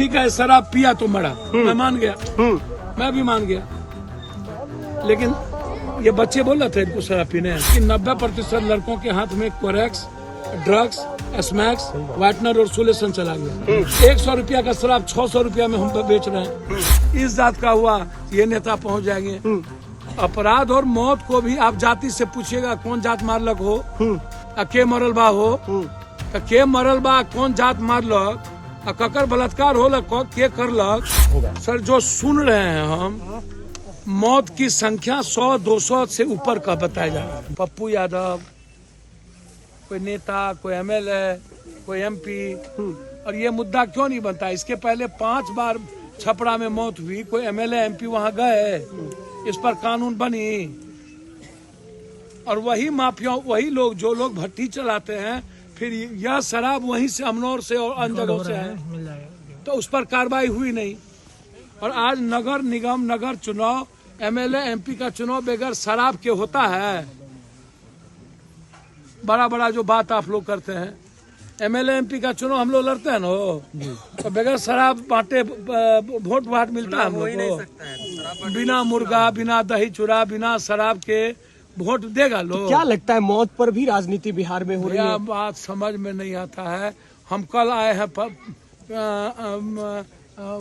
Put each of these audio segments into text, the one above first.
ठीक है शराब पिया तो मरा, मैं मान गया, मैं भी मान गया। लेकिन ये बच्चे बोल रहे थे इनको शराब पीने कि 90% लड़कों के हाथ में कोरेक्स, ड्रग्स, स्मैक्स, वाइटनर और सोल्यूशन चला गया। 100 रुपया का शराब 600 रुपया में हम बेच रहे हैं। इस जात का हुआ ये नेता पहुंच जाएंगे। अपराध और मौत को भी आप जाति से पूछिएगा कौन जात मारलक हो, के मरल बा हो, के मरल बा कौन जात मारलक, ककर बलात्कार हो के करलक। सर जो सुन रहे हैं हम, मौत की संख्या 100-200 से ऊपर का बताया जा रहा है। पप्पू यादव, कोई नेता, कोई एमएलए, कोई एमपी, और ये मुद्दा क्यों नहीं बनता? इसके पहले 5 बार छपरा में मौत हुई, कोई एमएलए एमपी वहां गए, इस पर कानून बनी। और वही माफिया, वही लोग जो लोग भट्टी चलाते हैं, फिर यह शराब वहीं से अमनौर से और अन्य जगहों से है, तो उस पर कार्रवाई हुई नहीं। और आज नगर निगम, नगर चुनाव, एमएलए एमपी का चुनाव बगैर शराब के होता है? बड़ा बड़ा जो बात आप लोग करते हैं, एमएलए एमपी का चुनाव हम लोग लड़ते हैं ना, तो बगैर शराब बांटे वोट वाट मिलता है हम लोग को? बिना मुर्गा, बिना दही चूड़ा, बिना शराब के वोट देगा लोग? क्या लगता है मौत पर भी राजनीति बिहार में हो रही है? बात समझ में नहीं आता है। हम कल आए हैं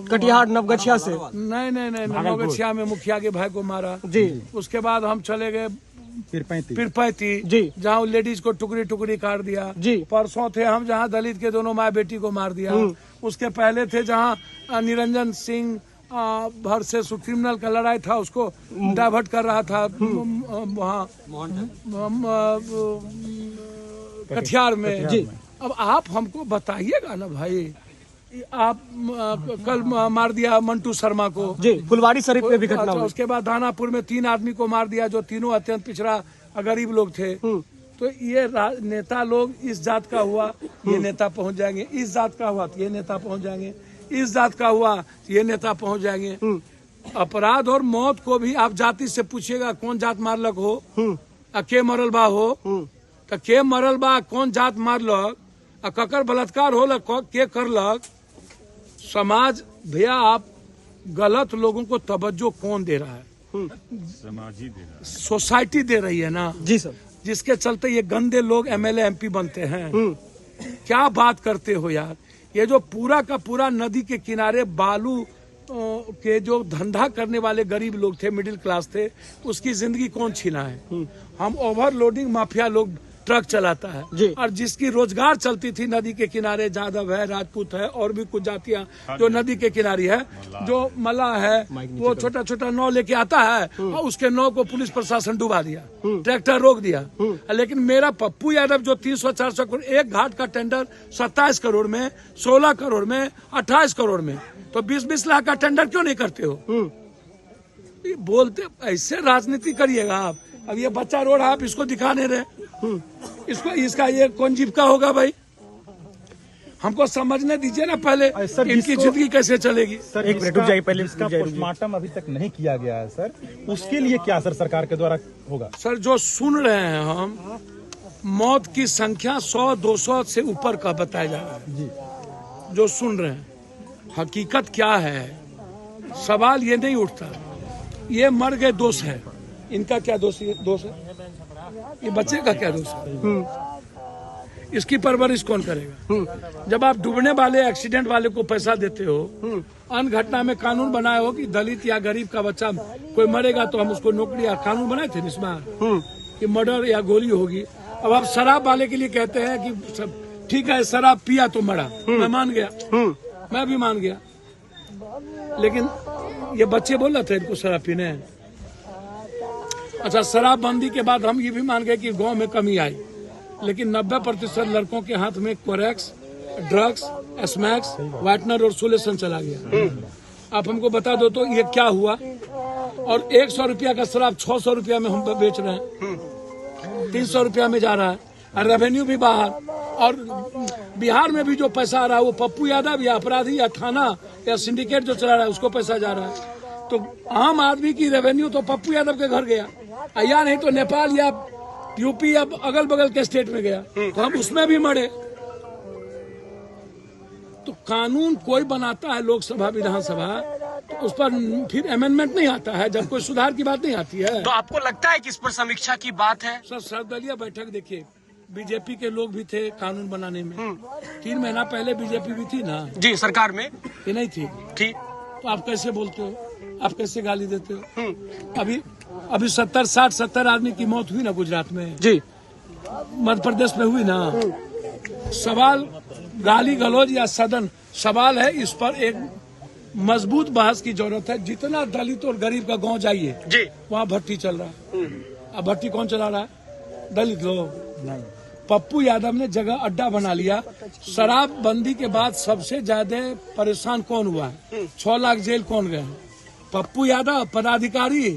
कटिहार नवगछिया से। नहीं, नवगछिया में मुखिया के भाई को मारा जी। उसके बाद हम चले गए पिरपैती जी, जहाँ लेडीज को टुकड़ी टुकड़ी काट दिया जी। परसों थे हम जहाँ दलित के दोनों माँ बेटी को मार दिया। उसके पहले थे जहाँ निरंजन सिंह वर्सेस क्रिमिनल का लड़ाई था, उसको डाइवर्ट कर रहा था वहाँ कटिहार में। जी। अब आप हमको बताइएगा ना भाई, आप कल मार दिया मंटू शर्मा को जी, फुलवारी शरीफ में भी घटना हुई। उसके बाद दानापुर में 3 आदमी को मार दिया जो तीनों अत्यंत पिछड़ा गरीब लोग थे। तो ये नेता लोग, इस जात का हुआ ये नेता पहुंच जाएंगे, इस जात का हुआ तो ये नेता पहुंच जाएंगे, इस जात का हुआ तो ये नेता पहुंच जाएंगे। अपराध और मौत को भी आप जाति से पूछिएगा कौन जात मारलक हो, के मरल बा हो, तो के मरल बा कौन जात मारलक, ककर बलात्कार हो के करलक। समाज भैया, आप गलत लोगों को तवज्जो कौन दे रहा है? समाज ही दे रहा है, सोसाइटी दे रही है ना। जी सर। जिसके चलते ये गंदे लोग एमएलए एमपी बनते हैं। क्या बात करते हो यार? ये जो पूरा का पूरा नदी के किनारे बालू के जो धंधा करने वाले गरीब लोग थे, मिडिल क्लास थे, उसकी जिंदगी कौन छीना है? हम ओवरलोडिंग माफिया लोग ट्रक चलाता है, और जिसकी रोजगार चलती थी नदी के किनारे, जादव है, राजपूत है, और भी कुछ जातियां जो नदी के किनारे है, जो मल्लाह है, वो छोटा छोटा नाव लेके आता है और उसके नाव को पुलिस प्रशासन डुबा दिया, ट्रैक्टर रोक दिया। लेकिन मेरा पप्पू यादव जो 300-400 करोड़, एक घाट का टेंडर 27 करोड़ में, 16 करोड़ में, 28 करोड़ में, तो 20-20 लाख का टेंडर क्यों नहीं करते हो? बोलते ऐसे राजनीति करिएगा आप? अब ये बच्चा रोड आप इसको दिखा नहीं रहे, इसको इसका ये कौन जीविका होगा भाई? हमको समझने दीजिए ना पहले, इनकी जिंदगी कैसे चलेगी? सर एक मिनट रुक जाइए, पहले इसका पोस्टमार्टम अभी तक नहीं किया गया है सर, उसके लिए क्या सर सरकार के द्वारा होगा? सर जो सुन रहे हैं हम, मौत की संख्या 100-200 से ऊपर का बताया जा रहा है जी। जो सुन रहे हैं, हकीकत क्या है? सवाल ये नहीं उठता ये मर गए दोष है, इनका क्या दोष है? ये बच्चे का क्या दोष है? इसकी परवरिश कौन करेगा? जब आप डूबने वाले, एक्सीडेंट वाले को पैसा देते हो, अन्य घटना में कानून बनाए हो कि दलित या गरीब का बच्चा कोई मरेगा तो हम उसको नौकरी, या कानून बनाए थे इस बार कि मर्डर या गोली होगी। अब आप शराब वाले के लिए कहते हैं कि ठीक है शराब पिया तो मरा, मैं मान गया, मैं भी मान गया। लेकिन ये बच्चे बोल रहे थे इनको शराब पीने हैं। अच्छा, शराबबंदी के बाद हम ये भी मान गए कि गांव में कमी आई, लेकिन 90% लड़कों के हाथ में कोरेक्स, ड्रग्स, स्मैक्स, वाइटनर और सोल्यूशन चला गया। आप हमको बता दो तो ये क्या हुआ? और 100 रुपया का शराब 600 रुपया में हम बेच रहे हैं, 300 रुपया में जा रहा है, और रेवेन्यू भी बाहर। और बिहार में भी जो पैसा आ रहा है वो पप्पू यादव या अपराधी या थाना या सिंडिकेट जो चला रहा है उसको पैसा जा रहा है। तो आम आदमी की रेवेन्यू तो पप्पू यादव के घर गया, या नहीं तो नेपाल या यूपी या अगल बगल के स्टेट में गया, तो हम उसमें भी मरे। तो कानून कोई बनाता है लोकसभा विधानसभा, तो उस पर फिर अमेंडमेंट नहीं आता है जब कोई सुधार की बात नहीं आती है। तो आपको लगता है कि इस पर समीक्षा की बात है? सर सर्वदलीय बैठक देखिए, बीजेपी के लोग भी थे कानून बनाने में। 3 महीना पहले बीजेपी भी थी ना जी, सरकार में कि नहीं थी? ठीक। तो आप कैसे बोलते हो, आप कैसे गाली देते हो? अभी 70 आदमी की मौत हुई ना गुजरात में, जी, मध्य प्रदेश में हुई ना। सवाल गाली गलौज या सदन, सवाल है इस पर एक मजबूत बहस की जरूरत है। जितना दलित और गरीब का गांव जाइए जी, वहाँ भट्टी चल रहा है। अब भट्टी कौन चला रहा है? दलित लोग नहीं। पप्पू यादव ने जगह अड्डा बना लिया। शराबबंदी के बाद सबसे ज्यादा परेशान कौन हुआ है? 6 लाख जेल कौन गए हैं? पप्पू यादव, पदाधिकारी,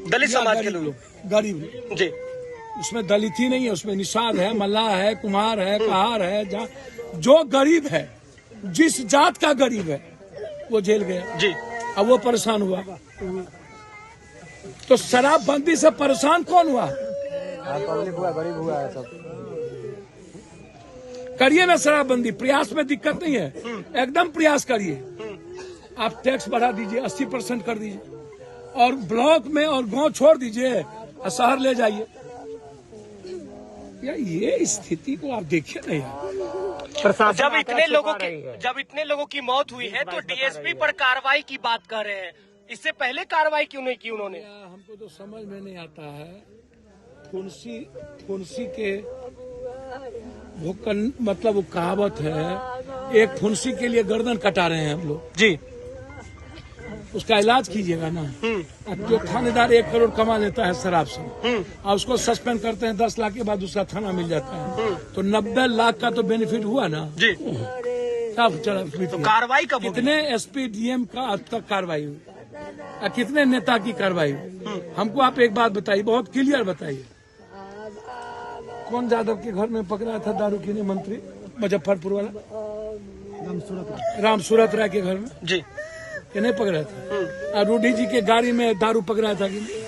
दलित समाज के लोग, गरीब लोग। जी, उसमें दलित ही नहीं है, उसमें निषाद है, मल्लाह है, कुम्हार है, कहार है। जो गरीब है, जिस जात का गरीब है वो जेल गया जी। अब वो परेशान हुआ। तो शराबबंदी से परेशान कौन हुआ? पब्लिक हुआ, गरीब हुआ है सब। करिए ना शराबबंदी, प्रयास में दिक्कत नहीं है, एकदम प्रयास करिए। आप टैक्स बढ़ा दीजिए, 80% कर दीजिए, और ब्लॉक में और गांव छोड़ दीजिए और शहर ले जाइए। यार ये स्थिति को आप देखिए ना यार। जब इतने लोगों की मौत हुई है तो डीएसपी पर कार्रवाई की बात कर रहे हैं, इससे पहले कार्रवाई क्यों नहीं की उन्होंने? हमको तो समझ में नहीं आता है। फुंसी के वो मतलब वो कहावत है, एक फुंसी के लिए गर्दन कटा रहे हैं हम लोग जी। उसका इलाज कीजिएगा ना। अब जो थानेदार 1 करोड़ कमा लेता है शराब से और उसको सस्पेंड करते हैं 10 लाख के बाद दूसरा थाना मिल जाता है, तो 90 लाख का तो बेनिफिट हुआ ना जी। सब चला। तो कार्रवाई कब होगी? कितने एसपी डीएम का अब तक कार्रवाई हुई और कितने नेता की कार्रवाई हुई? हमको आप एक बात बताइए, बहुत क्लियर बताइए। कौन यादव के घर में पकड़ा था दारू पीने मंत्री, मुजफ्फरपुर वाला राम सूरत राय के घर में जी, कि नहीं पकड़ा था? और रूडी जी के गाड़ी में दारू पकड़ा था कि नहीं?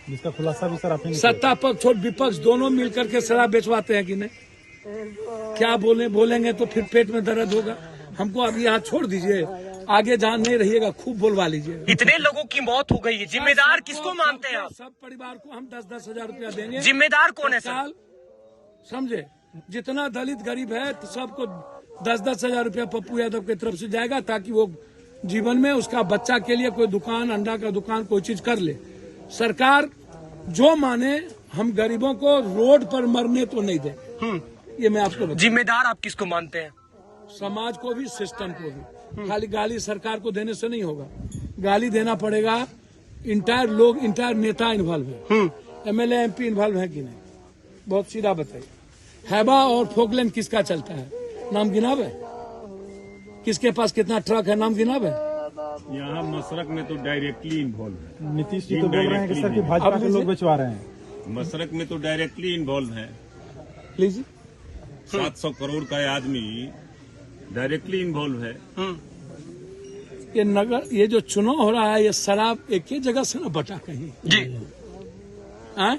जिसका खुलासा भी सर आपने सत्ता पक्ष और विपक्ष दोनों मिलकर के शराब बेचवाते हैं कि नहीं? क्या बोलेंगे तो फिर पेट में दर्द होगा। हमको अब यहाँ छोड़ दीजिए, आगे जहाँ नहीं रहिएगा खूब बोलवा लीजिए। इतने लोगों की मौत हो गई है, जिम्मेदार किसको मानते हैं आप? सब परिवार को हम 10-10 हजार रुपया देंगे। जिम्मेदार कौन है सर? साल समझे, जितना दलित गरीब है तो सबको 10-10 हजार रुपया पप्पू यादव की तरफ से जाएगा, ताकि वो जीवन में उसका बच्चा के लिए कोई दुकान, अंडा का दुकान, कोई चीज कर ले। सरकार जो माने, हम गरीबों को रोड पर मरने तो नहीं दें। ये मैं आपको जिम्मेदार आप किसको मानते हैं? समाज को भी, सिस्टम को भी। खाली गाली सरकार को देने से नहीं होगा, गाली देना पड़ेगा। इंटायर लोग, इंटायर नेता इन्वॉल्व है, एमएलए एमपी इन्वॉल्व है कि नहीं? बहुत सीधा बताइए। हैबा और फोकलैंड किसका चलता है? नाम गिनाब है? किसके पास कितना ट्रक है? नाम गिनाब है? यहाँ मसरक में तो डायरेक्टली इन्वॉल्व है। नीतीश जी तो बोल रहे हैं कि सर कि भाजपा के लोग बेचवा रहे हैं। मसरक में तो डायरेक्टली इन्वॉल्व है। लीजिए, 700 करोड़ का आदमी डायरेक्टली इन्वॉल्व है। ये नगर, ये जो चुनाव हो रहा है, ये शराब एक ही जगह से ना बटा कहीं जी। है?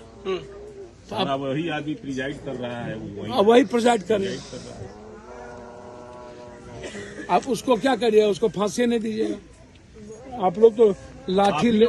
तो अब वही आदमी प्रिजाइड कर रहा है, वही प्रेजाइड कर रहे हैं। आप उसको क्या करिए? उसको फांसी नहीं दीजिएगा। आप लोग तो लाठी ले